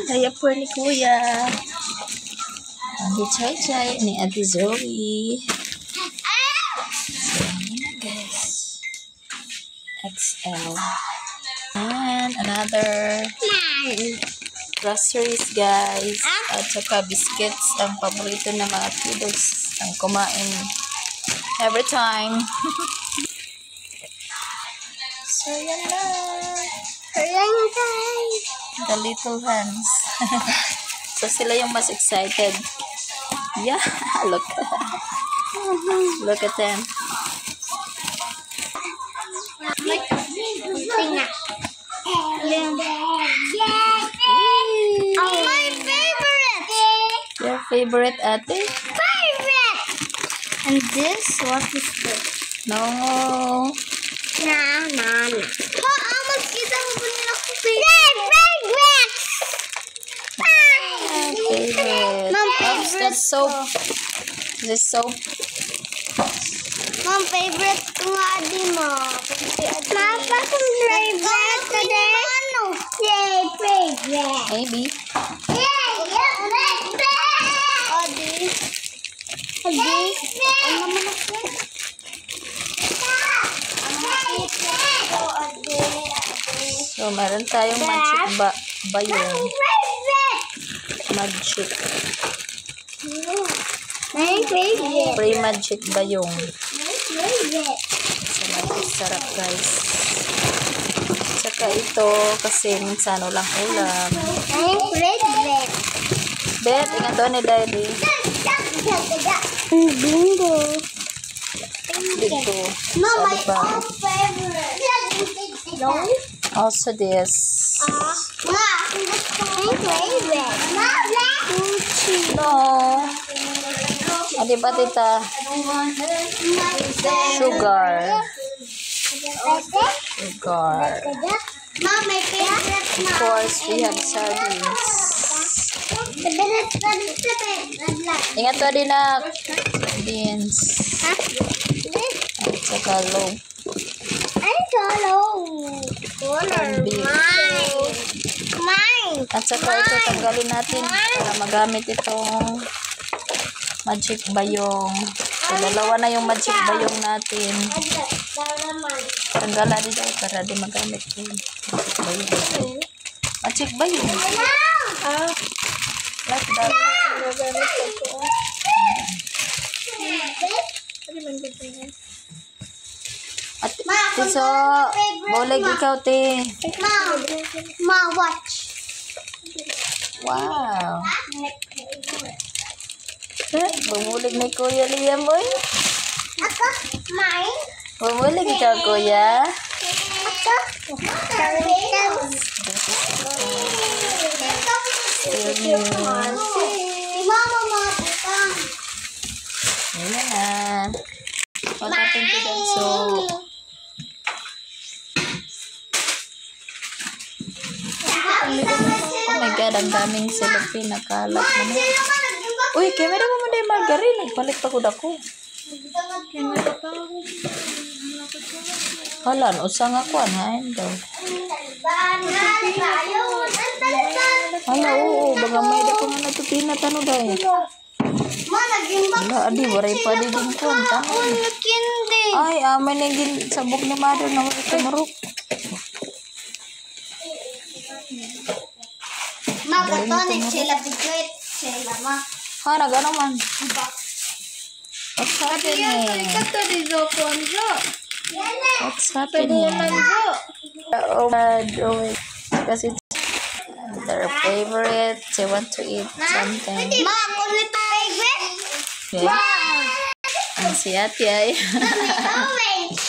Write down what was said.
Diaper ni Kuya. Ni Chay ni Ate Zoe. XL. And another groceries, guys. At saka biscuits. Ang paborito ng mga kiddos. Ang kumain every time. So, yan lang. Ayan, guys. The little hands. So, sila yung mas excited. Yeah, look. Look at them. Oh, my favorite. Your favorite, ate? Favorite. And this, what is this? No. Na. Almost kita mo po nila ko favorite. Favorite. Mom, Oops, that's soap. This soap. Mom, favorite ko nga di mo. Mapa kong favorite today. Yay, favorite. Maybe. Yay, favorite. This. Ano naman ako? So, meron tayong magic bayong. Magic. My favorite. Free magic bayong. My favorite. So, magic sarap, guys. Tsaka ito, kasi minsan walang ulam. My favorite. Bet, ingat doon ni Daddy. Bingo. Dito. Mom, Sa my diba? own favorite. Also this. My favorite. No. Adi ba, tita? Sugar. Sugar. Mom, my favorite. Of course, we have sardines. Ingat to din na sardines. At saka loaf. And beef. Mine. At saka ito, tanggalin natin para magamit itong magic bayong. So, dalawa na yung magic bayong natin. Tanggalan din daw para di magamit yung bayong. Magic bayong. Like that. At so, bulig ikaw, te. Ma, watch. Wow. Bumulig ni Kuya Liam, boy. Ako, mine. Bumulig ikaw, Kuya. Ako, Mama, mabutang. Ayan na. What happened to that soap? Oh my God, ang daming cellophane na kalat naman. Uy, camera mo muna yung margarine. Nagpalit pa ko dako. Halan, usang ako, anahin daw. Hala, oo, baga may dako nga natupinat, ano daw eh. Hala, adi, waray pa di din ko, ang taon. Ay, amin na yung sabog ni mother na wala tumarok. Magatonik sila bigwit sila ma. Ha, nagano man. What's happening? What's happening? Oh God, oh my. Kasi their favorite, they want to eat something. Ma, kulit favorite? Okay. Ang si ate ay. Orange.